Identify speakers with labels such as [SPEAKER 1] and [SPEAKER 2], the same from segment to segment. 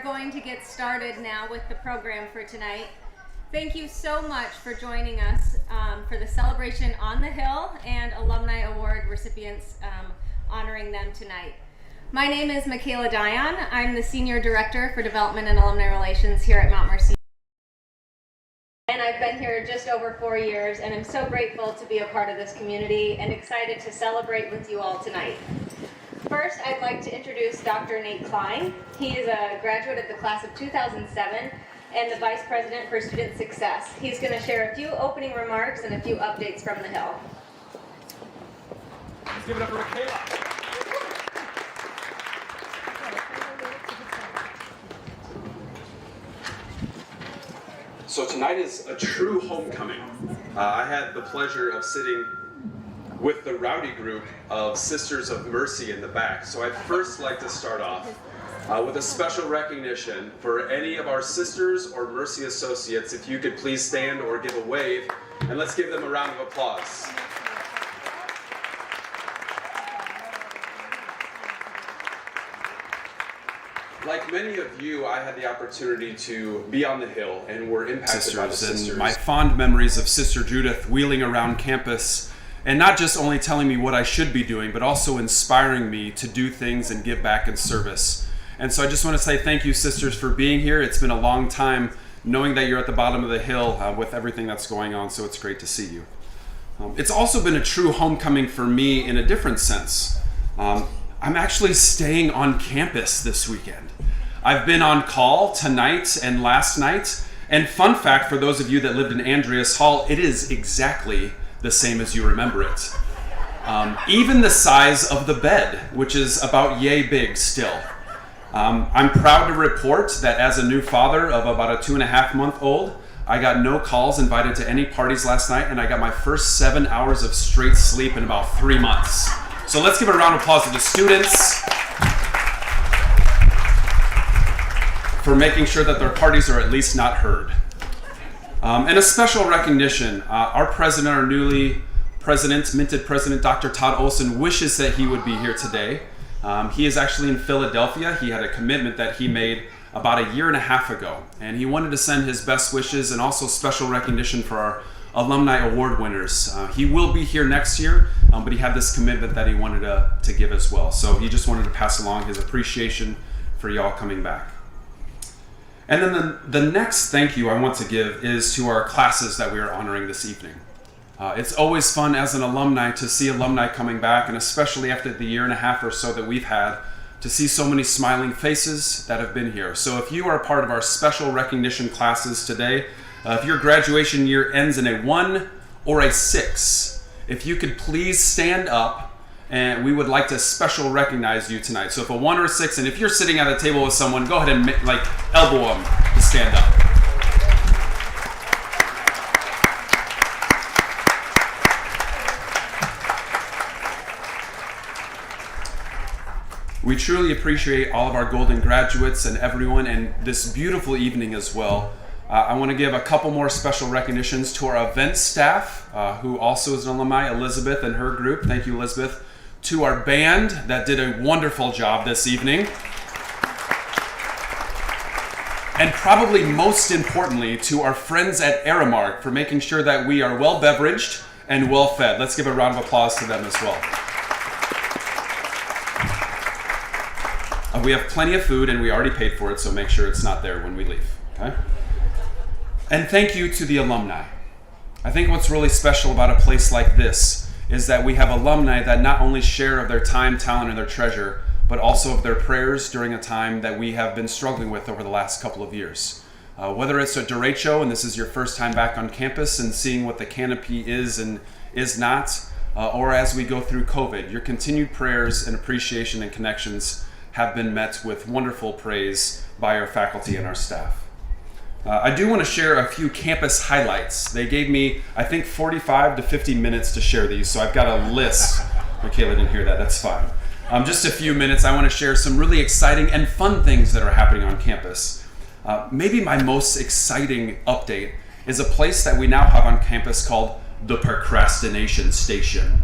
[SPEAKER 1] are going to get started now with the program for tonight. Thank you so much for joining us for the celebration on the Hill and Alumni Award recipients honoring them tonight. My name is Michaela Dion. I'm the Senior Director for Development and Alumni Relations here at Mount Mercy. And I've been here just over 4 years, and I'm so grateful to be a part of this community and excited to celebrate with you all tonight. First, I'd like to introduce Dr. Nate Klein. He is a graduate of the class of 2007 and the Vice President for Student Success. He's going to share a few opening remarks and a few updates from the Hill.
[SPEAKER 2] Let's give it up for Michaela. So tonight is a true homecoming. I had the pleasure of sitting with the rowdy group of Sisters of Mercy in the back. So I'd first like to start off with a special recognition for any of our Sisters or Mercy associates. If you could please stand or give a wave, and let's give them a round of applause. Like many of you, I had the opportunity to be on the Hill and were impacted by the sisters.
[SPEAKER 3] And my fond memories of Sister Judith wheeling around campus and not just only telling me what I should be doing, but also inspiring me to do things and give back in service. And so I just want to say thank you, sisters, for being here. It's been a long time knowing that you're at the bottom of the hill with everything that's going on, so it's great to see you. It's also been a true homecoming for me in a different sense. I'm actually staying on campus this weekend. I've been on call tonight and last night, and fun fact for those of you that lived in Andreas Hall, it is exactly the same as you remember it. Even the size of the bed, which is about yay big still. I'm proud to report that as a new father of about a 2.5-month-old, I got no calls invited to any parties last night, and I got my first 7 hours of straight sleep in about 3 months. So let's give a round of applause to the students for making sure that their parties are at least not heard. And a special recognition, our president, our newly minted president, Dr. Todd Olson, wishes that he would be here today. He is actually in Philadelphia. He had a commitment that he made about 1.5 years ago, and he wanted to send his best wishes and also special recognition for our Alumni Award winners. He will be here next year, but he had this commitment that he wanted to give as well. So he just wanted to pass along his appreciation for y'all coming back. And then the next thank you I want to give is to our classes that we are honoring this evening. It's always fun as an alumni to see alumni coming back, and especially after the 1.5 years or so that we've had, to see so many smiling faces that have been here. So if you are a part of our special recognition classes today, if your graduation year ends in a 1 or a 6, if you could please stand up, and we would like to special recognize you tonight. So if a 1 or a 6, and if you're sitting at a table with someone, go ahead and elbow them to stand up. We truly appreciate all of our golden graduates and everyone, and this beautiful evening as well. I want to give a couple more special recognitions to our event staff, who also is an alumni, Elizabeth and her group. Thank you, Elizabeth. To our band that did a wonderful job this evening. And probably most importantly, to our friends at Aramark for making sure that we are well beveraged and well fed. Let's give a round of applause to them as well. We have plenty of food and we already paid for it, so make sure it's not there when we leave, okay? And thank you to the alumni. I think what's really special about a place like this is that we have alumni that not only share of their time, talent, and their treasure, but also of their prayers during a time that we have been struggling with over the last couple of years. Whether it's a derecho and this is your first time back on campus and seeing what the canopy is and is not, or as we go through COVID, your continued prayers and appreciation and connections have been met with wonderful praise by our faculty and our staff. I do want to share a few campus highlights. They gave me, I think, 45 to 50 minutes to share these, so I've got a list. Michaela didn't hear that, that's fine. Just a few minutes, I want to share some really exciting and fun things that are happening on campus. Maybe my most exciting update is a place that we now have on campus called the Procrastination Station.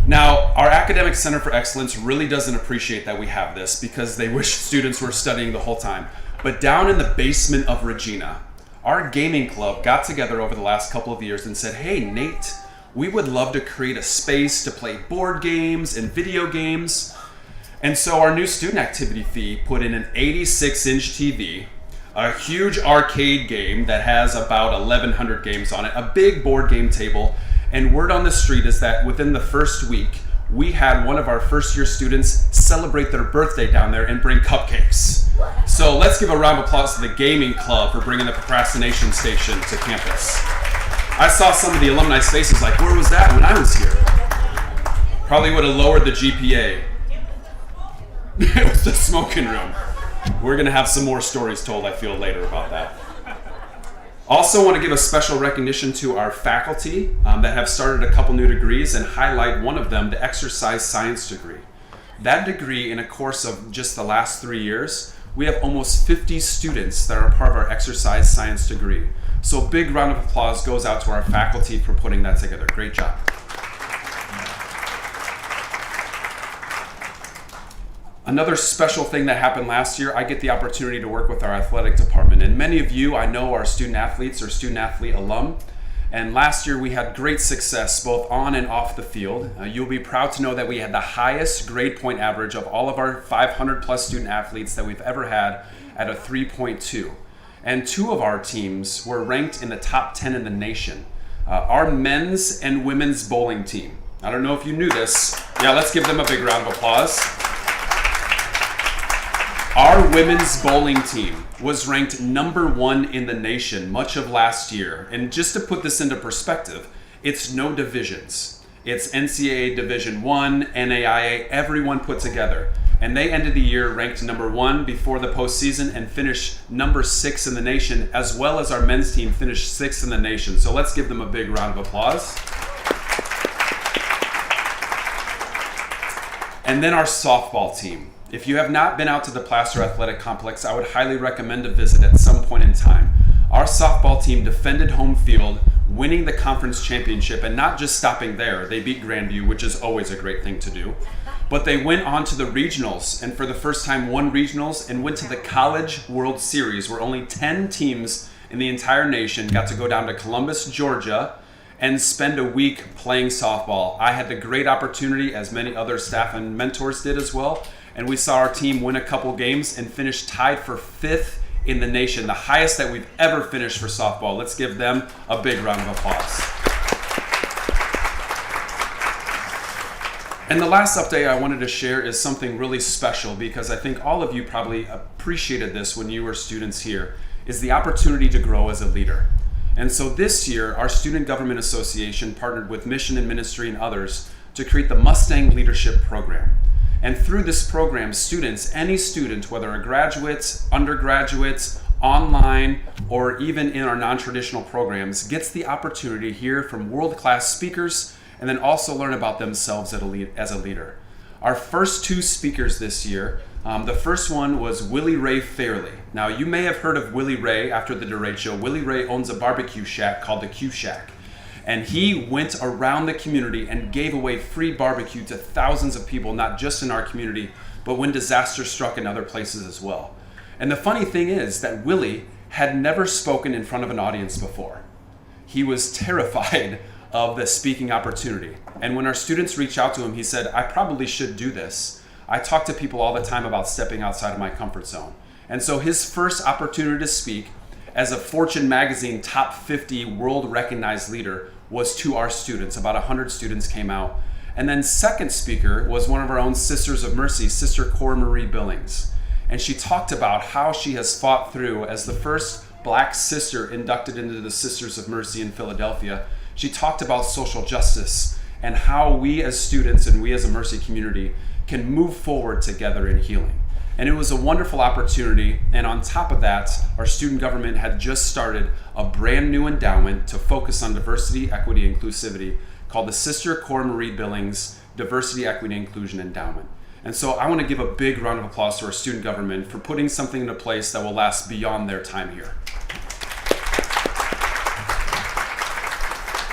[SPEAKER 3] Now, our Academic Center for Excellence really doesn't appreciate that we have this because they wish students were studying the whole time. But down in the basement of Regina, our gaming club got together over the last couple of years and said, hey, Nate, we would love to create a space to play board games and video games. And so our new student activity fee put in an 86-inch TV, a huge arcade game that has about 1,100 games on it, a big board game table, and word on the street is that within the first week, we had one of our first-year students celebrate their birthday down there and bring cupcakes. So let's give a round of applause to the gaming club for bringing the Procrastination Station to campus. I saw some of the alumni faces like, where was that when I was here? Probably would have lowered the GPA. It was the smoking room. We're going to have some more stories told, I feel, later about that. Also want to give a special recognition to our faculty that have started a couple new degrees and highlight one of them, the exercise science degree. That degree, in a course of just the last 3 years, we have almost 50 students that are part of our exercise science degree. So a big round of applause goes out to our faculty for putting that together. Great job. Another special thing that happened last year, I get the opportunity to work with our athletic department. And many of you I know are student athletes or student athlete alum. And last year we had great success both on and off the field. You'll be proud to know that we had the highest grade point average of all of our 500 plus student athletes that we've ever had at a 3.2. And 2 of our teams were ranked in the top 10 in the nation. Our men's and women's bowling team. I don't know if you knew this. Yeah, let's give them a big round of applause. Our women's bowling team was ranked number 1 in the nation much of last year. And just to put this into perspective, it's no divisions. It's NCAA Division I, NAIA, everyone put together. And they ended the year ranked number 1 before the postseason and finished number 6 in the nation, as well as our men's team finished 6th in the nation. So let's give them a big round of applause. And then our softball team. If you have not been out to the Placer Athletic Complex, I would highly recommend a visit at some point in time. Our softball team defended home field, winning the conference championship, and not just stopping there. They beat Grandview, which is always a great thing to do. But they went on to the regionals, and for the first time won regionals and went to the College World Series, where only 10 teams in the entire nation got to go down to Columbus, Georgia, and spend a week playing softball. I had the great opportunity, as many other staff and mentors did as well, and we saw our team win a couple games and finish tied for 5th in the nation, the highest that we've ever finished for softball. Let's give them a big round of applause. And the last update I wanted to share is something really special because I think all of you probably appreciated this when you were students here, is the opportunity to grow as a leader. And so this year, our Student Government Association partnered with Mission and Ministry and others to create the Mustang Leadership Program. And through this program, students, any student, whether a graduate, undergraduate, online, or even in our non-traditional programs, gets the opportunity to hear from world-class speakers and then also learn about themselves as a leader. Our first 2 speakers this year, the first one was Willie Ray Fairley. Now, you may have heard of Willie Ray after the derecho. Willie Ray owns a barbecue shack called the Q Shack. And he went around the community and gave away free barbecue to thousands of people, not just in our community, but when disaster struck in other places as well. And the funny thing is that Willie had never spoken in front of an audience before. He was terrified of the speaking opportunity. And when our students reached out to him, he said, I probably should do this. I talk to people all the time about stepping outside of my comfort zone. And so his first opportunity to speak as a Fortune magazine top 50 world recognized leader was to our students. About 100 students came out. And then second speaker was one of our own Sisters of Mercy, Sister Cora Marie Billings. And she talked about how she has fought through as the first Black sister inducted into the Sisters of Mercy in Philadelphia. She talked about social justice and how we as students and we as a Mercy community can move forward together in healing. And it was a wonderful opportunity. And on top of that, our student government had just started a brand new endowment to focus on diversity, equity, and inclusivity called the Sister Cora Marie Billings Diversity, Equity, and Inclusion Endowment. And so I want to give a big round of applause to our student government for putting something into place that will last beyond their time here.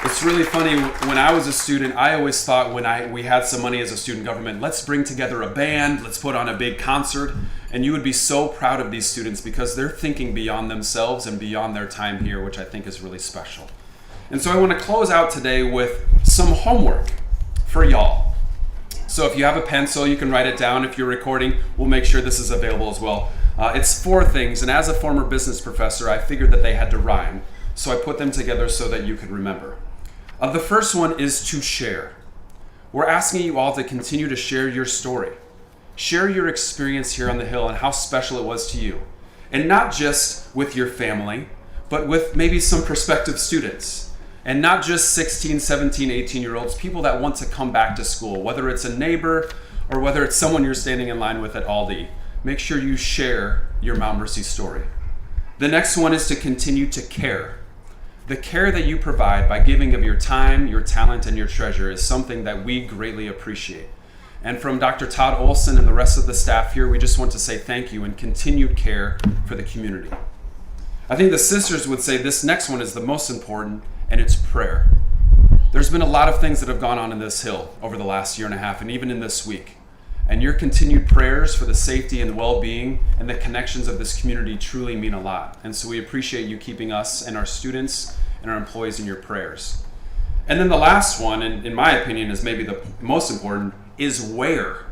[SPEAKER 3] It's It's really funny, when I was a student, I always thought when we had some money as a student government, let's bring together a band, let's put on a big concert, and you would be so proud of these students because they're thinking beyond themselves and beyond their time here, which I think is really special. And so I want to close out today with some homework for y'all. So if you have a pencil, you can write it down. If you're recording, we'll make sure this is available as well. It's 4 things, and as a former business professor, I figured that they had to rhyme, so I put them together so that you could remember. The first one is to share. We're asking you all to continue to share your story. Share your experience here on the Hill and how special it was to you. And not just with your family, but with maybe some prospective students. And not just 16, 17, 18-year-olds, people that want to come back to school, whether it's a neighbor or whether it's someone you're standing in line with at Aldi. Make sure you share your Mount Mercy story. The next one is to continue to care. The care that you provide by giving of your time, your talent, and your treasure is something that we greatly appreciate. And from Dr. Todd Olson and the rest of the staff here, we just want to say thank you and continued care for the community. I think the sisters would say this next one is the most important, and it's prayer. There's been a lot of things that have gone on in this Hill over the last year and a half, and even in this week. And your continued prayers for the safety and well-being and the connections of this community truly mean a lot. And so we appreciate you keeping us and our students and our employees in your prayers. And then the last one, and in my opinion is maybe the most important, is wear.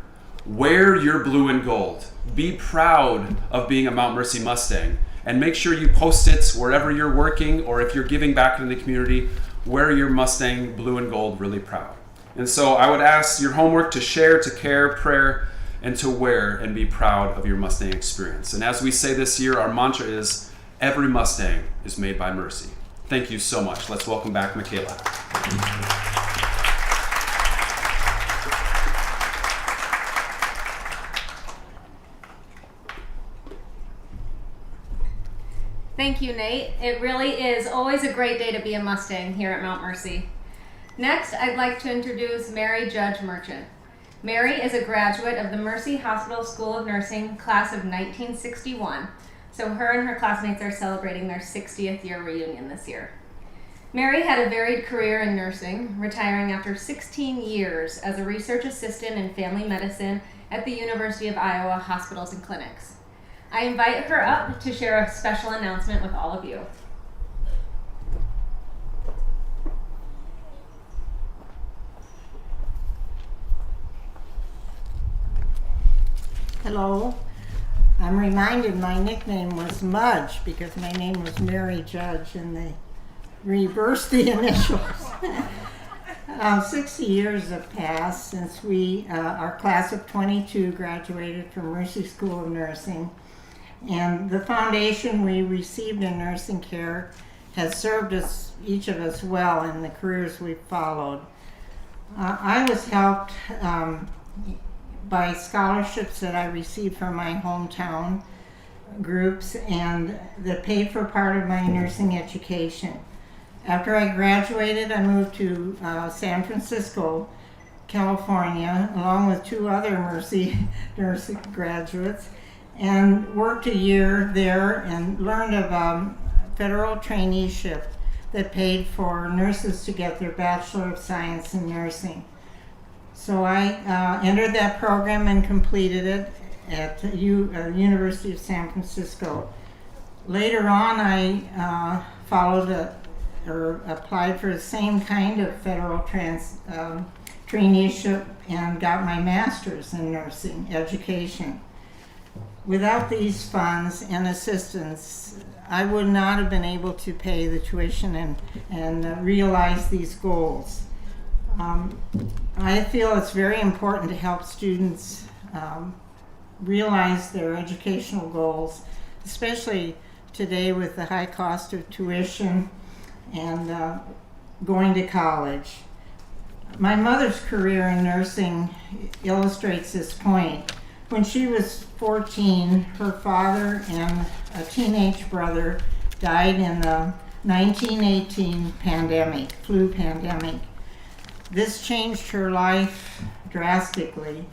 [SPEAKER 3] Wear your blue and gold. Be proud of being a Mount Mercy Mustang. And make sure you post it wherever you're working, or if you're giving back into the community, wear your Mustang blue and gold really proud. And so I would ask your homework to share, to care, prayer, and to wear and be proud of your Mustang experience. And as we say this year, our mantra is, every Mustang is made by mercy. Thank you so much. Let's welcome back Michaela.
[SPEAKER 1] Thank you, Nate. It really is always a great day to be a Mustang here at Mount Mercy. Next, I'd like to introduce Mary Judge Merchant. Mary is a graduate of the Mercy Hospital School of Nursing, class of 1961. So her and her classmates are celebrating their 60th year reunion this year. Mary had a varied career in nursing, retiring after 16 years as a research assistant in family medicine at the University of Iowa Hospitals and Clinics. I invite her up to share a special announcement with all of you.
[SPEAKER 4] Hello. I'm reminded my nickname was Mudge because my name was Mary Judge and they reversed the initials. 60 years have passed since our class of 22 graduated from Mercy School of Nursing, and the foundation we received in nursing care has served us, each of us, well in the careers we've followed. I was helped by scholarships that I received from my hometown groups and that paid for part of my nursing education. After I graduated, I moved to San Francisco, California, along with 2 other Mercy nursing graduates, and worked a year there and learned of a federal traineeship that paid for nurses to get their Bachelor of Science in Nursing. So I entered that program and completed it at University of San Francisco. Later on, I applied for the same kind of federal traineeship and got my master's in nursing education. Without these funds and assistance, I would not have been able to pay the tuition and realize these goals. I feel it's very important to help students realize their educational goals, especially today with the high cost of tuition and going to college. My mother's career in nursing illustrates this point. When she was 14, her father and a teenage brother died in the 1918 pandemic, flu pandemic. This changed her life drastically.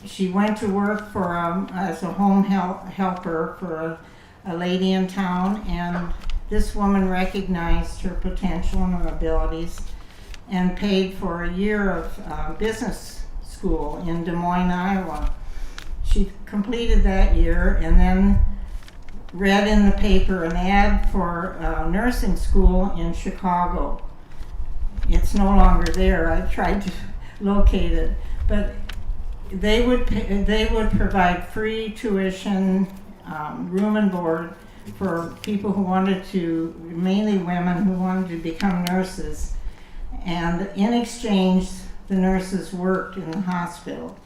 [SPEAKER 4] She went to work as a home helper for a lady in town, and this woman recognized her potential and her abilities and paid for a year of business school in Des Moines, Iowa. She completed that year and then read in the paper an ad for nursing school in Chicago. It's no longer there. I tried to locate it, but they would provide free tuition, room and board for people who wanted to, mainly women who wanted to become nurses. And in exchange, the nurses worked in the hospital.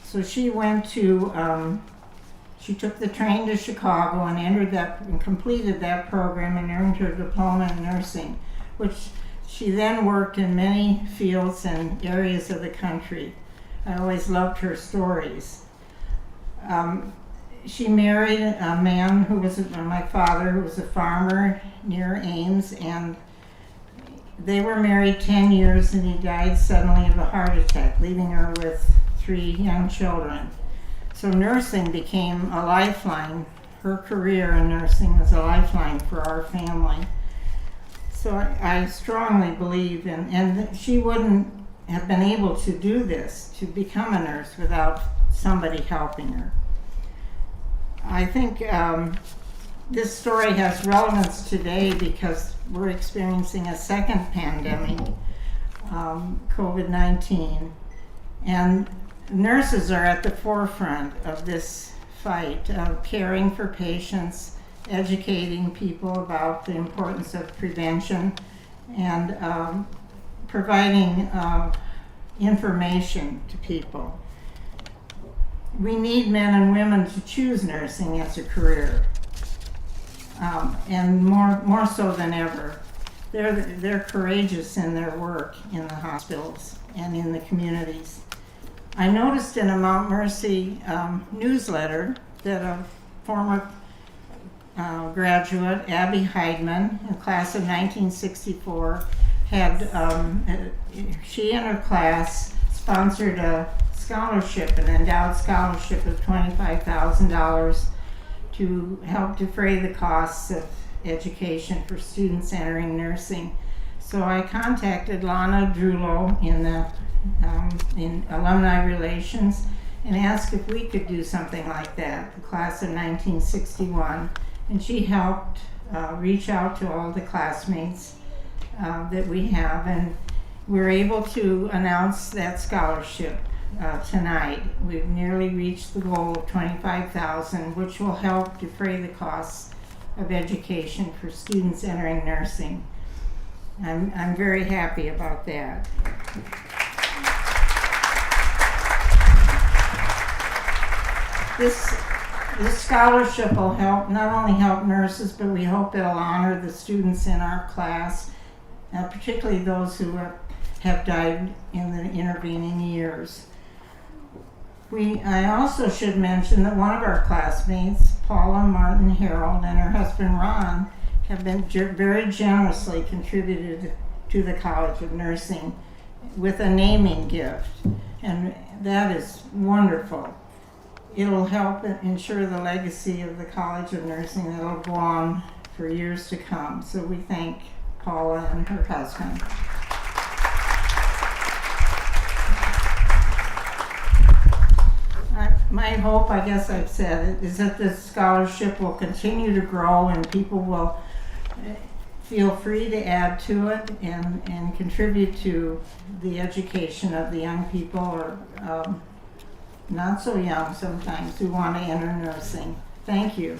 [SPEAKER 4] So she went to, she took the train to Chicago and entered that and completed that program and earned her diploma in nursing, which she then worked in many fields and areas of the country. I always loved her stories. She married a man who was my father, who was a farmer near Ames, and they were married 10 years and he died suddenly of a heart attack, leaving her with 3 young children. So nursing became a lifeline. Her career in nursing was a lifeline for our family. So I strongly believe and she wouldn't have been able to do this, to become a nurse, without somebody helping her. I think this story has relevance today because we're experiencing a second pandemic, COVID-19, and nurses are at the forefront of this fight of caring for patients, educating people about the importance of prevention, and providing information to people. We need men and women to choose nursing as a career, and more so than ever. They're courageous in their work in the hospitals and in the communities. I noticed in a Mount Mercy newsletter that a former graduate, Abby Heidman, in class of 1964, had, she and her class sponsored a scholarship, an endowed scholarship of $25,000 to help defray the costs of education for students entering nursing. So I contacted Lana Drulo in Alumni Relations and asked if we could do something like that, the class of 1961. And she helped reach out to all the classmates that we have, and we're able to announce that scholarship tonight. We've nearly reached the goal of $25,000, which will help defray the costs of education for students entering nursing. I'm very happy about that. This scholarship will help, not only help nurses, but we hope it'll honor the students in our class, particularly those who have died in the intervening years. I also should mention that one of our classmates, Paula Martin Harold, and her husband Ron have been very generously contributed to the College of Nursing with a naming gift, and that is wonderful. It'll help ensure the legacy of the College of Nursing that'll go on for years to come. So we thank Paula and her husband. My hope, I guess I've said it, is that this scholarship will continue to grow and people will feel free to add to it and contribute to the education of the young people, or not so young sometimes, who want to enter nursing. Thank you.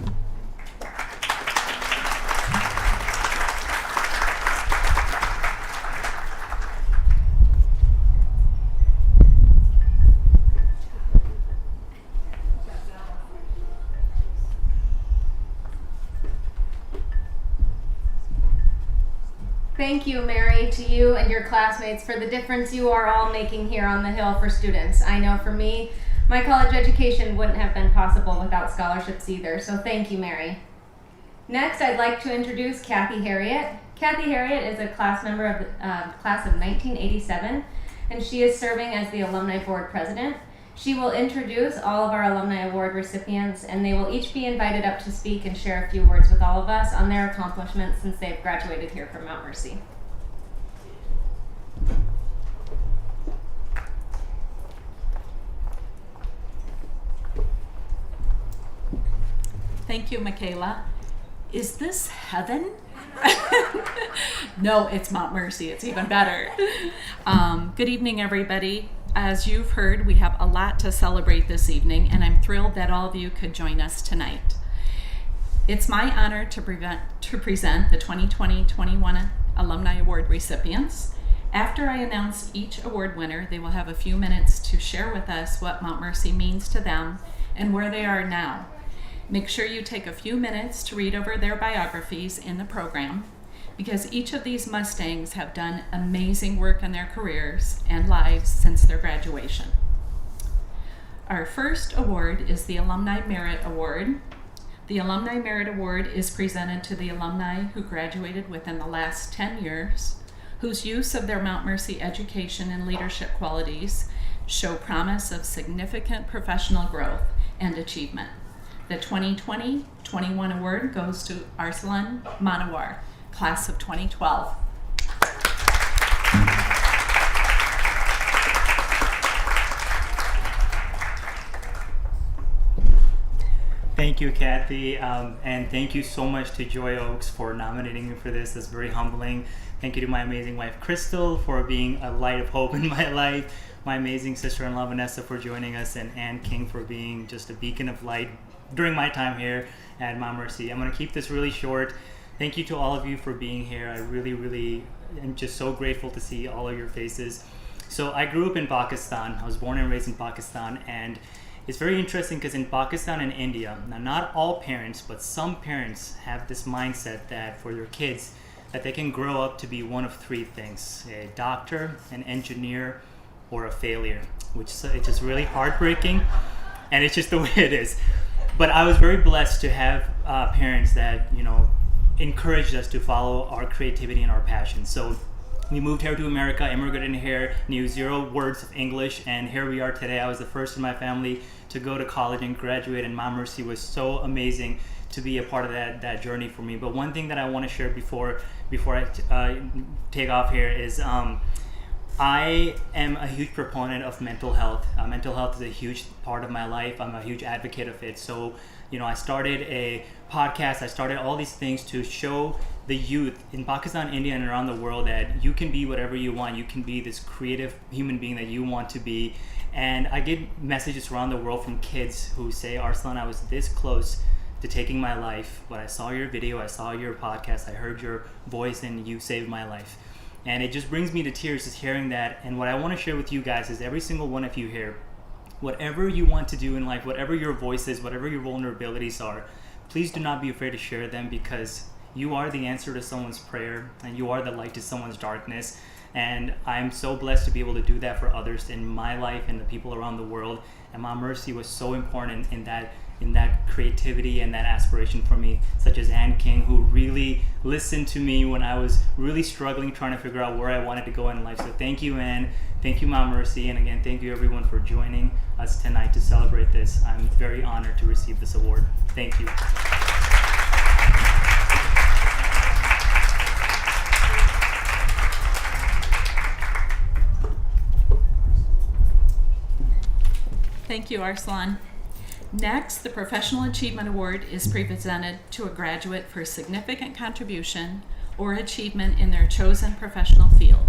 [SPEAKER 1] Thank you, Mary, to you and your classmates for the difference you are all making here on the Hill for students. I know for me, my college education wouldn't have been possible without scholarships either, so thank you, Mary. Next, I'd like to introduce Kathy Harriet. Kathy Harriet is a class member of the class of 1987, and she is serving as the Alumni Board President. She will introduce all of our Alumni Award recipients, and they will each be invited up to speak and share a few words with all of us on their accomplishments since they've graduated here from Mount Mercy.
[SPEAKER 5] Thank you, Michaela. Is this heaven? No, it's Mount Mercy. It's even better. Good evening, everybody. As you've heard, we have a lot to celebrate this evening, and I'm thrilled that all of you could join us tonight. It's my honor to present the 2020-21 Alumni Award recipients. After I announce each award winner, they will have a few minutes to share with us what Mount Mercy means to them and where they are now. Make sure you take a few minutes to read over their biographies in the program, because each of these Mustangs have done amazing work in their careers and lives since their graduation. Our first award is the Alumni Merit Award. The Alumni Merit Award is presented to the alumni who graduated within the last 10 years, whose use of their Mount Mercy education and leadership qualities show promise of significant professional growth and achievement. The 2020-21 award goes to Arslan Manawar, class of 2012.
[SPEAKER 6] Thank you, Kathy, and thank you so much to Joy Oaks for nominating me for this. It's very humbling. Thank you to my amazing wife, Crystal, for being a light of hope in my life, my amazing sister-in-law, Vanessa, for joining us, and Ann King for being just a beacon of light during my time here at Mount Mercy. I'm going to keep this really short. Thank you to all of you for being here. I really am just so grateful to see all of your faces. So I grew up in Pakistan. I was born and raised in Pakistan, and it's very interesting because in Pakistan and India, now not all parents, but some parents have this mindset that for their kids, that they can grow up to be one of three things: a doctor, an engineer, or a failure, which it's just really heartbreaking, and it's just the way it is. But I was very blessed to have parents that, encouraged us to follow our creativity and our passion. So we moved here to America, immigrated here, knew 0 words of English, and here we are today. I was the first in my family to go to college and graduate, and Mount Mercy was so amazing to be a part of that journey for me. But one thing that I want to share before I take off here is I am a huge proponent of mental health. Mental health is a huge part of my life. I'm a huge advocate of it. So, I started a podcast. I started all these things to show the youth in Pakistan, India, and around the world that you can be whatever you want. You can be this creative human being that you want to be. And I get messages around the world from kids who say, Arslan, I was this close to taking my life, but I saw your video, I saw your podcast, I heard your voice, and you saved my life. And it just brings me to tears just hearing that. And what I want to share with you guys is every single one of you here, whatever you want to do in life, whatever your voice is, whatever your vulnerabilities are, please do not be afraid to share them, because you are the answer to someone's prayer and you are the light to someone's darkness. And I'm so blessed to be able to do that for others in my life and the people around the world. And Mount Mercy was so important in that creativity and that aspiration for me, such as Ann King, who really listened to me when I was really struggling, trying to figure out where I wanted to go in life. So thank you, Ann. Thank you, Mount Mercy. And again, thank you everyone for joining us tonight to celebrate this. I'm very honored to receive this award. Thank you.
[SPEAKER 5] Thank you, Arslan. Next, the Professional Achievement Award is presented to a graduate for significant contribution or achievement in their chosen professional field.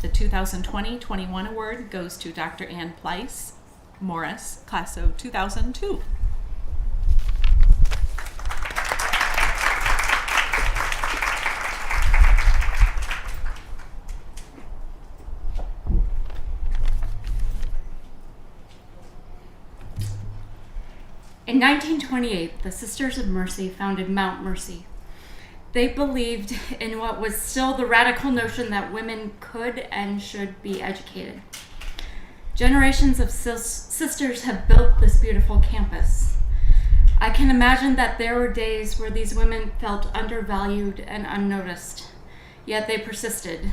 [SPEAKER 5] The 2020-21 award goes to Dr. Ann Pleiss Morris, class of 2002.
[SPEAKER 7] In 1928, the Sisters of Mercy founded Mount Mercy. They believed in what was still the radical notion that women could and should be educated. Generations of sisters have built this beautiful campus. I can imagine that there were days where these women felt undervalued and unnoticed, yet they persisted.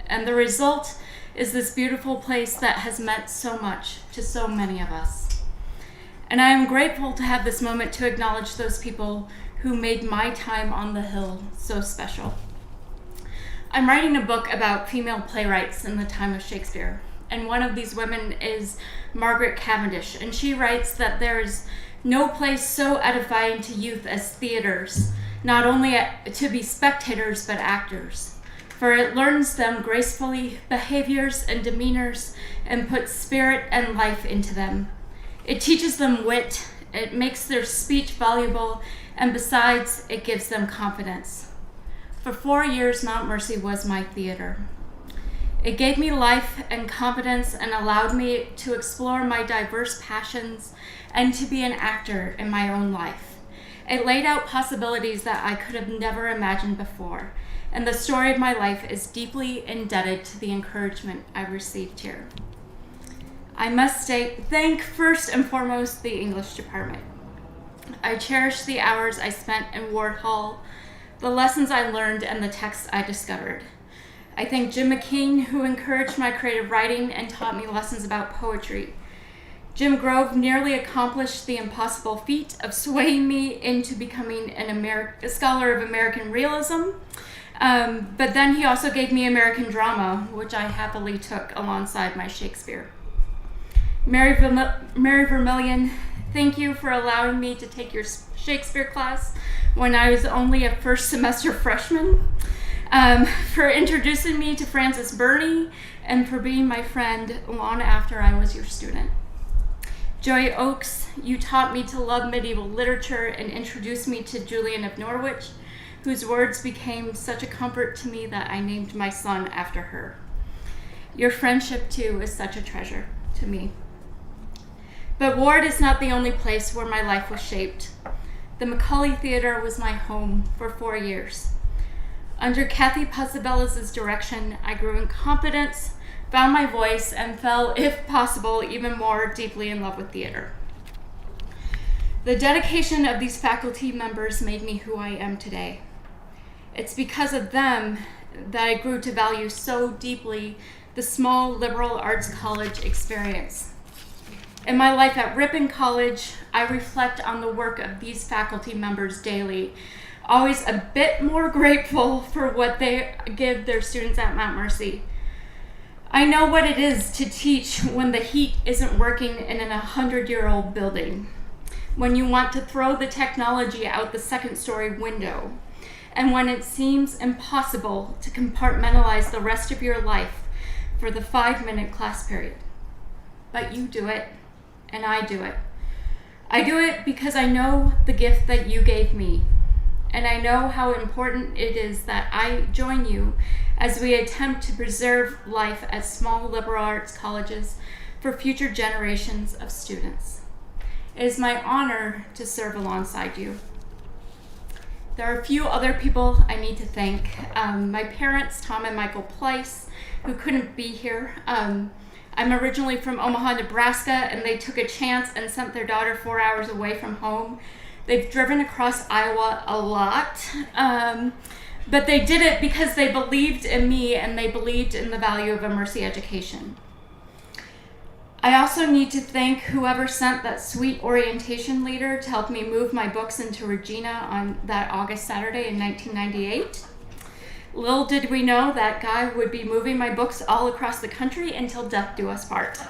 [SPEAKER 7] And the result is this beautiful place that has meant so much to so many of us. And I am grateful to have this moment to acknowledge those people who made my time on the Hill so special. I'm writing a book about female playwrights in the time of Shakespeare, and one of these women is Margaret Cavendish, and she writes that there is no place so edifying to youth as theaters, not only to be spectators but actors, for it learns them gracefully behaviors and demeanors and puts spirit and life into them. It teaches them wit, it makes their speech valuable, and besides, it gives them confidence. For 4 years, Mount Mercy was my theater. It gave me life and confidence and allowed me to explore my diverse passions and to be an actor in my own life. It laid out possibilities that I could have never imagined before, and the story of my life is deeply indebted to the encouragement I received here. I must thank first and foremost the English department. I cherish the hours I spent in Ward Hall, the lessons I learned, and the texts I discovered. I thank Jim McKean, who encouraged my creative writing and taught me lessons about poetry. Jim Grove nearly accomplished the impossible feat of swaying me into becoming a scholar of American realism, but then he also gave me American drama, which I happily took alongside my Shakespeare. Mary Vermillion, thank you for allowing me to take your Shakespeare class when I was only a first semester freshman, for introducing me to Frances Burney, and for being my friend long after I was your student. Joy Oakes, you taught me to love medieval literature and introduced me to Julian of Norwich, whose words became such a comfort to me that I named my son after her. Your friendship, too, is such a treasure to me. But Ward is not the only place where my life was shaped. The Macaulay Theater was my home for 4 years. Under Kathy Pozzabella's direction, I grew in confidence, found my voice, and fell, if possible, even more deeply in love with theater. The dedication of these faculty members made me who I am today. It's because of them that I grew to value so deeply the small liberal arts college experience. In my life at Ripon College, I reflect on the work of these faculty members daily, always a bit more grateful for what they give their students at Mount Mercy. I know what it is to teach when the heat isn't working in an 100-year-old building, when you want to throw the technology out the second-story window, and when it seems impossible to compartmentalize the rest of your life for the 5-minute class period. But you do it, and I do it. I do it because I know the gift that you gave me, and I know how important it is that I join you as we attempt to preserve life at small liberal arts colleges for future generations of students. It is my honor to serve alongside you. There are a few other people I need to thank. My parents, Tom and Michael Pleiss, who couldn't be here. I'm originally from Omaha, Nebraska, and they took a chance and sent their daughter 4 hours away from home. They've driven across Iowa a lot, but they did it because they believed in me and they believed in the value of a Mercy education. I also need to thank whoever sent that sweet orientation leader to help me move my books into Regina on that August Saturday in 1998. Little did we know that guy would be moving my books all across the country until death do us part.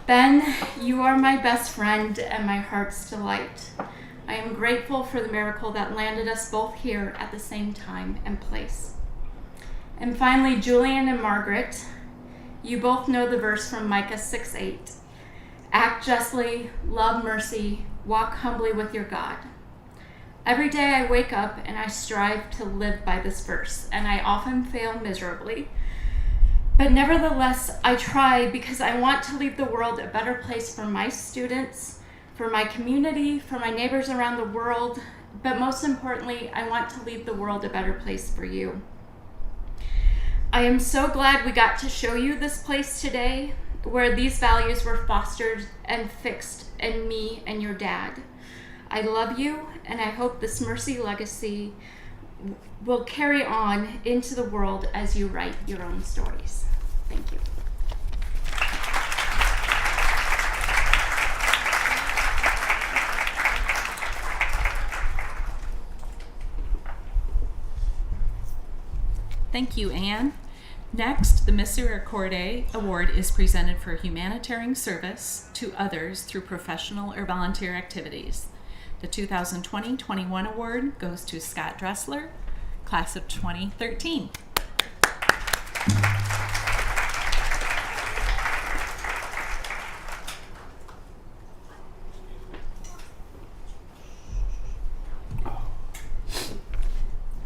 [SPEAKER 7] Ben, you are my best friend and my heart's delight. I am grateful for the miracle that landed us both here at the same time and place. And finally, Julian and Margaret, you both know the verse from Micah 6:8. Act justly, love mercy, walk humbly with your God. Every day I wake up and I strive to live by this verse, and I often fail miserably. But nevertheless, I try because I want to leave the world a better place for my students, for my community, for my neighbors around the world, but most importantly, I want to leave the world a better place for you. I am so glad we got to show you this place today, where these values were fostered and fixed in me and your dad. I love you, and I hope this Mercy legacy will carry on into the world as you write your own stories. Thank you.
[SPEAKER 5] Thank you, Anne. Next, the Misericordiae Award is presented for humanitarian service to others through professional or volunteer activities. The 2020-21 award goes to Scott Dressler, class of 2013.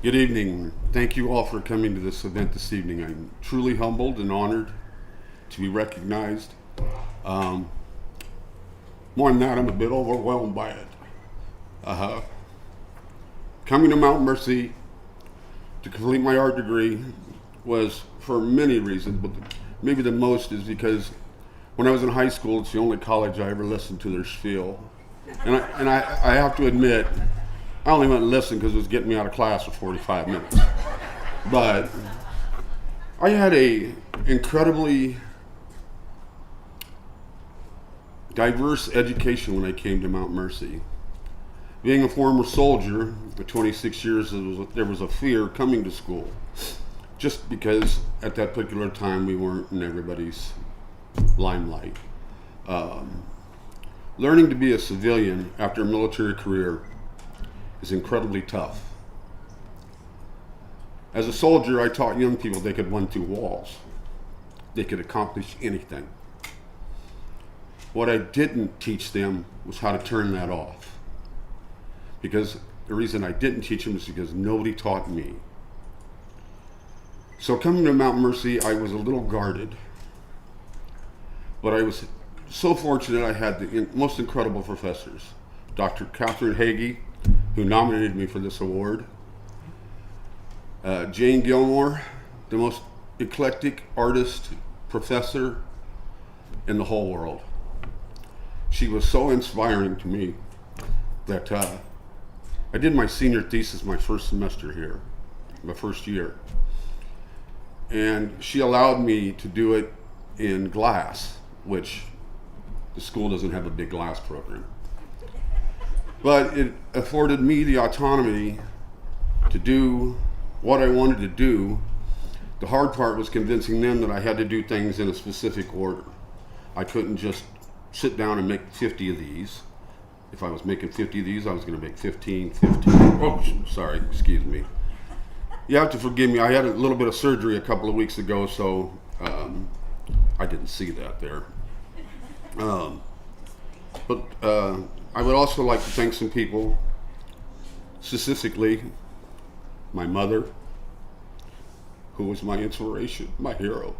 [SPEAKER 8] Good evening. Thank you all for coming to this event this evening. I'm truly humbled and honored to be recognized. More than that, I'm a bit overwhelmed by it. Coming to Mount Mercy to complete my art degree was for many reasons, but maybe the most is because when I was in high school, it's the only college I ever listened to their spiel. And I have to admit, I only went and listened because it was getting me out of class for 45 minutes. But I had a incredibly diverse education when I came to Mount Mercy. Being a former soldier for 26 years, there was a fear coming to school, just because at that particular time we weren't in everybody's limelight. Learning to be a civilian after a military career is incredibly tough. As a soldier, I taught young people they could run through walls. They could accomplish anything. What I didn't teach them was how to turn that off. Because the reason I didn't teach them is because nobody taught me. So coming to Mount Mercy, I was a little guarded. But I was so fortunate I had the most incredible professors. Dr. Catherine Hagee, who nominated me for this award. Jane Gilmore, the most eclectic artist, professor in the whole world. She was so inspiring to me that I did my senior thesis my first semester here, my first year. And she allowed me to do it in glass, which the school doesn't have a big glass program. But it afforded me the autonomy to do what I wanted to do. The hard part was convincing them that I had to do things in a specific order. I couldn't just sit down and make 50 of these. If I was making 50 of these, I was going to make 15. Oh, sorry, excuse me. You have to forgive me. I had a little bit of surgery a couple of weeks ago, so I didn't see that there. But I would also like to thank some people, specifically my mother, who was my inspiration, my hero.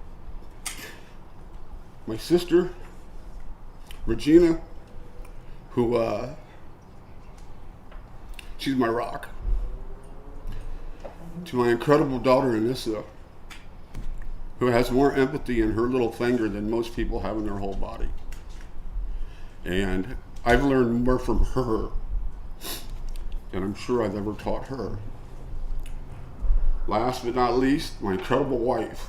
[SPEAKER 8] My sister, Regina, who, she's my rock. To my incredible daughter, Anissa, who has more empathy in her little finger than most people have in their whole body. And I've learned more from her than I'm sure I've ever taught her. Last but not least, my incredible wife,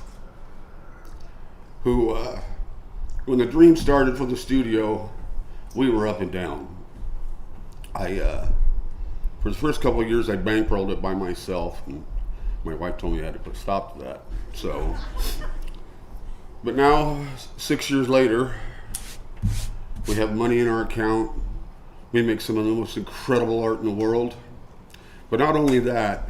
[SPEAKER 8] who, when the dream started for the studio, we were up and down. For the first couple of years, I bankrolled it by myself, and my wife told me I had to put a stop to that. So, but now, 6 years later, we have money in our account. We make some of the most incredible art in the world. But not only that,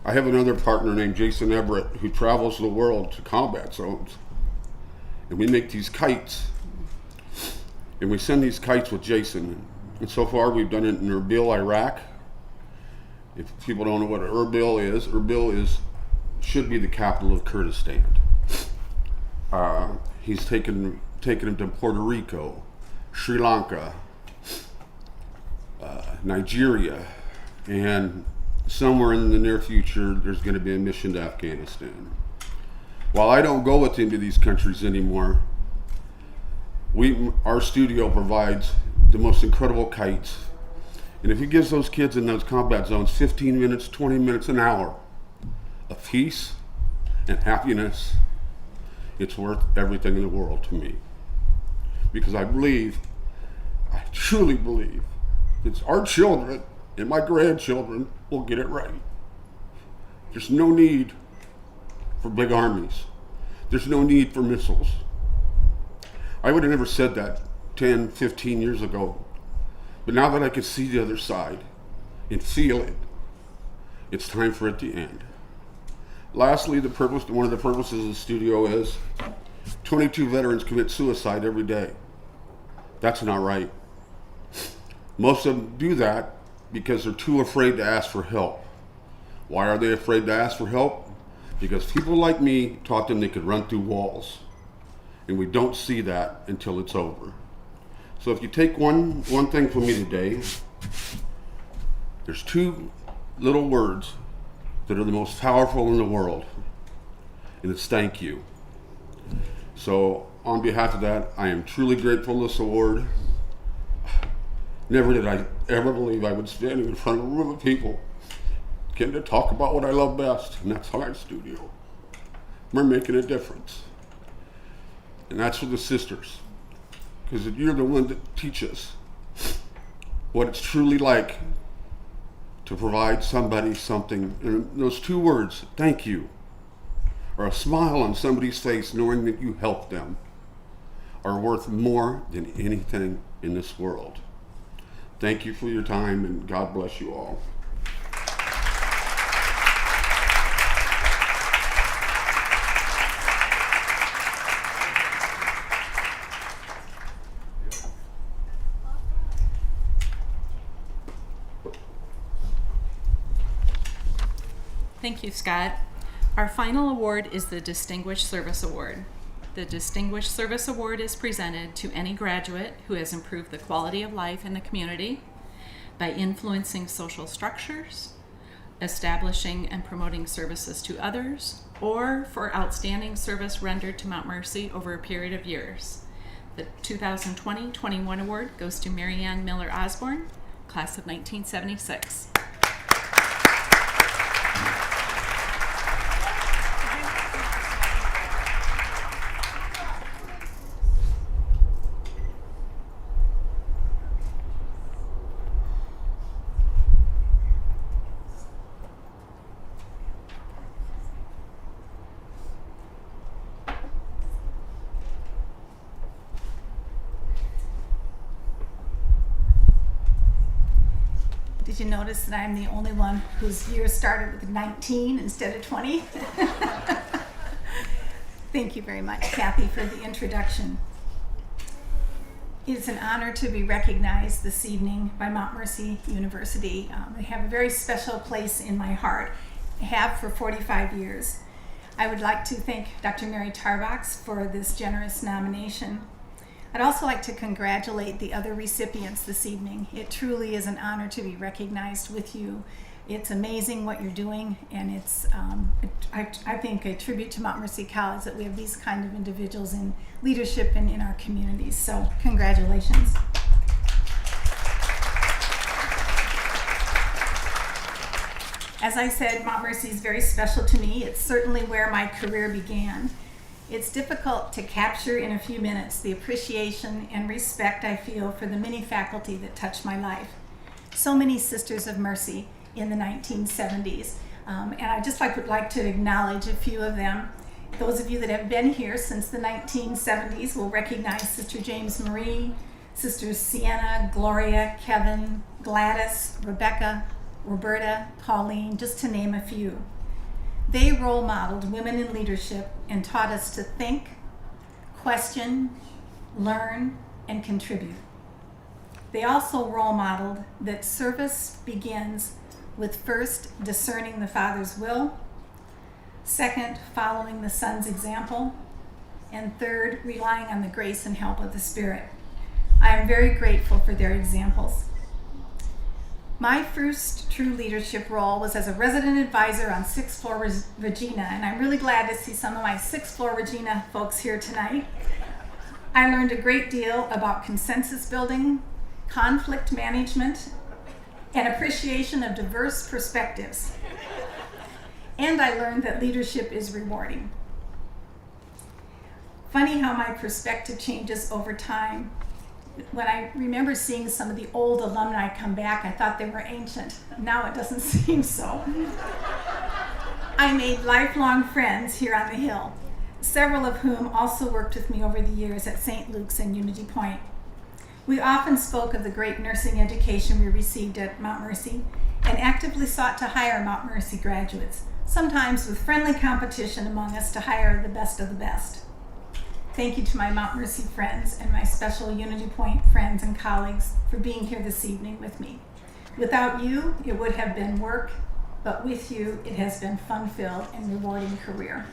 [SPEAKER 8] I have another partner named Jason Everett who travels the world to combat zones. And we make these kites. And we send these kites with Jason. And so far we've done it in Erbil, Iraq. If people don't know what Erbil should be the capital of Kurdistan. He's taken them to Puerto Rico, Sri Lanka, Nigeria, and somewhere in the near future there's going to be a mission to Afghanistan. While I don't go with him to these countries anymore, our studio provides the most incredible kites, And if he gives those kids in those combat zones 15 minutes, 20 minutes, an hour of peace and happiness, it's worth everything in the world to me. Because I truly believe that our children and my grandchildren will get it right. There's no need for big armies. There's no need for missiles. I would have never said that 10, 15 years ago. But now that I can see the other side and feel it, it's time for it to end. Lastly, one of the purposes of the studio is 22 veterans commit suicide every day. That's not right. Most of them do that because they're too afraid to ask for help. Why are they afraid to ask for help? Because people like me taught them they could run through walls. And we don't see that until it's over. So if you take one thing from me today, there's two little words that are the most powerful in the world, and it's thank you. So on behalf of that, I am truly grateful for this award. Never did I ever believe I would stand in front of a room of people getting to talk about what I love best, and that's our studio. We're making a difference. And that's for the sisters, because you're the one that teach us what it's truly like to provide somebody something. And those two words, thank you, or a smile on somebody's face knowing that you helped them, are worth more than anything in this world. Thank you for your time, and God bless you all.
[SPEAKER 5] Thank you, Scott. Our final award is the Distinguished Service Award. The Distinguished Service Award is presented to any graduate who has improved the quality of life in the community by influencing social structures, establishing and promoting services to others, or for outstanding service rendered to Mount Mercy over a period of years. The 2020-21 award goes to Mary Ann Miller Osborne, class of 1976.
[SPEAKER 9] Did you notice that I'm the only one whose year started with 19 instead of 20? Thank you very much, Kathy, for the introduction. It's an honor to be recognized this evening by Mount Mercy University. They have a very special place in my heart, have for 45 years. I would like to thank Dr. Mary Tarbox for this generous nomination. I'd also like to congratulate the other recipients this evening. It truly is an honor to be recognized with you. It's amazing what you're doing, and it's, I think, a tribute to Mount Mercy College that we have these kind of individuals in leadership and in our communities. So, congratulations. As I said, Mount Mercy is very special to me. It's certainly where my career began. It's difficult to capture in a few minutes the appreciation and respect I feel for the many faculty that touched my life. So many Sisters of Mercy in the 1970s. And I just would like to acknowledge a few of them. Those of you that have been here since the 1970s will recognize Sister James Marie, Sisters Sienna, Gloria, Kevin, Gladys, Rebecca, Roberta, Pauline, just to name a few. They role modeled women in leadership and taught us to think, question, learn, and contribute. They also role modeled that service begins with first discerning the Father's will, second, following the Son's example, and third, relying on the grace and help of the Spirit. I am very grateful for their examples. My first true leadership role was as a resident advisor on 6th floor Regina, and I'm really glad to see some of my 6th floor Regina folks here tonight. I learned a great deal about consensus building, conflict management, an appreciation of diverse perspectives. And I learned that leadership is rewarding. Funny how my perspective changes over time. When I remember seeing some of the old alumni come back, I thought they were ancient. Now it doesn't seem so. I made lifelong friends here on the Hill, several of whom also worked with me over the years at St. Luke's and Unity Point. We often spoke of the great nursing education we received at Mount Mercy and actively sought to hire Mount Mercy graduates, sometimes with friendly competition among us to hire the best of the best. Thank you to my Mount Mercy friends and my special Unity Point friends and colleagues for being here this evening with me. Without you, it would have been work, but with you, it has been fun-filled and rewarding career.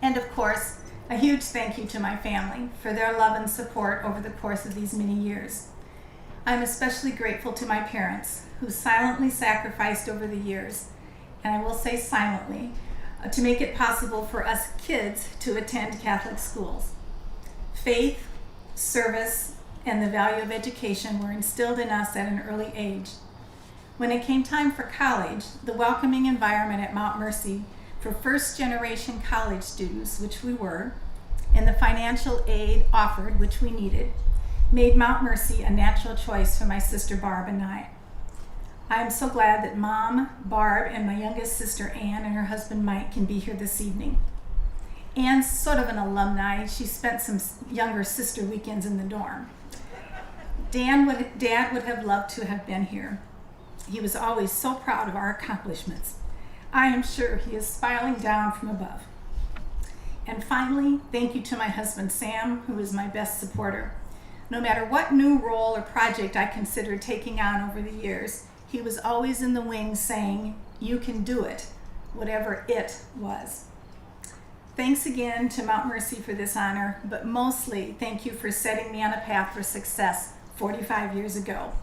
[SPEAKER 9] And of course, a huge thank you to my family for their love and support over the course of these many years. I'm especially grateful to my parents, who silently sacrificed over the years, and I will say silently, to make it possible for us kids to attend Catholic schools. Faith, service, and the value of education were instilled in us at an early age. When it came time for college, the welcoming environment at Mount Mercy for first-generation college students, which we were, and the financial aid offered, which we needed, made Mount Mercy a natural choice for my sister Barb and I. I'm so glad that Mom, Barb, and my youngest sister Ann and her husband Mike can be here this evening. Ann's sort of an alumni. She spent some younger sister weekends in the dorm. Dad would have loved to have been here. He was always so proud of our accomplishments. I am sure he is smiling down from above. And finally, thank you to my husband Sam, who is my best supporter. No matter what new role or project I considered taking on over the years, he was always in the wings saying, "You can do it," whatever it was. Thanks again to Mount Mercy for this honor, but mostly thank you for setting me on a path for success 45 years ago.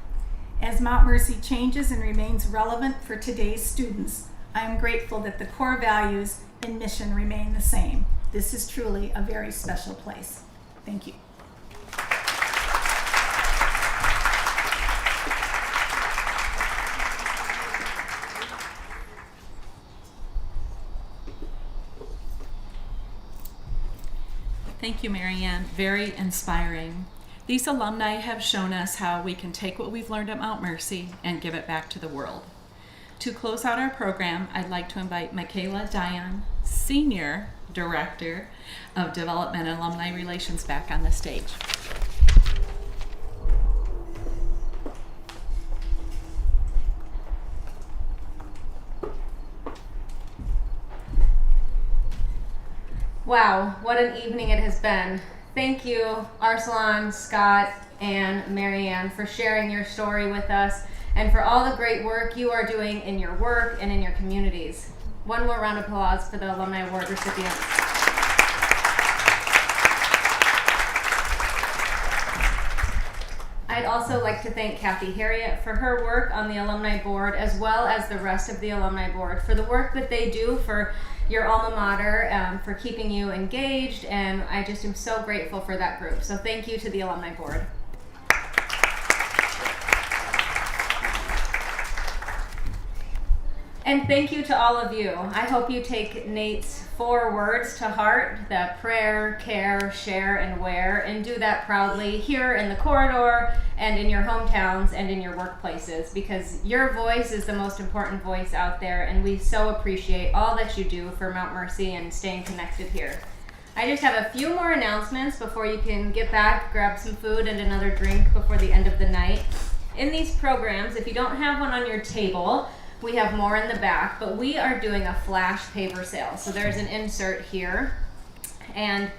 [SPEAKER 9] As Mount Mercy changes and remains relevant for today's students, I am grateful that the core values and mission remain the same. This is truly a very special place. Thank you.
[SPEAKER 5] Thank you, Marianne. Very inspiring. These alumni have shown us how we can take what we've learned at Mount Mercy and give it back to the world. To close out our program, I'd like to invite Michaela Dion, Senior Director of Development and Alumni Relations, back on the stage.
[SPEAKER 1] Wow, what an evening it has been. Thank you, Arsalan, Scott, and Marianne, for sharing your story with us and for all the great work you are doing in your work and in your communities. One more round of applause for the Alumni Award recipients. I'd also like to thank Kathy Harriet for her work on the Alumni Board, as well as the rest of the Alumni Board, for the work that they do for your alma mater, for keeping you engaged, and I just am so grateful for that group. So thank you to the Alumni Board. And thank you to all of you. I hope you take Nate's 4 words to heart, that prayer, care, share, and wear, and do that proudly here in the corridor and in your hometowns and in your workplaces, because your voice is the most important voice out there, and we so appreciate all that you do for Mount Mercy and staying connected here. I just have a few more announcements before you can get back, grab some food and another drink before the end of the night. In these programs, if you don't have one on your table, we have more in the back, but we are doing a flash paper sale. So there's an insert here, and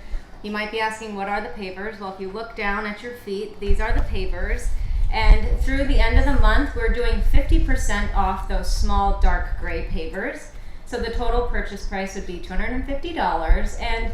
[SPEAKER 1] you might be asking, what are the pavers? Well, if you look down at your feet, these are the pavers. And through the end of the month, we're doing 50% off those small dark gray pavers. So the total purchase price would be $250. And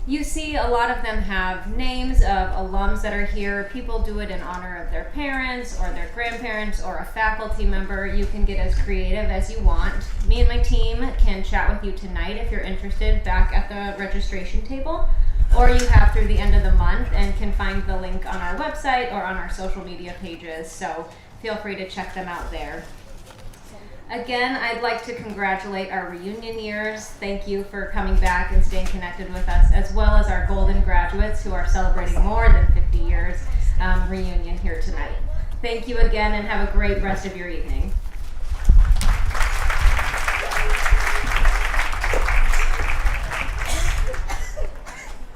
[SPEAKER 1] you see a lot of them have names of alums that are here. People do it in honor of their parents or their grandparents or a faculty member. You can get as creative as you want. Me and my team can chat with you tonight if you're interested back at the registration table, or you have through the end of the month and can find the link on our website or on our social media pages. So feel free to check them out there. Again, I'd like to congratulate our reunion years. Thank you for coming back and staying connected with us, as well as our golden graduates who are celebrating more than 50 years reunion here tonight. Thank you again and have a great rest of your evening.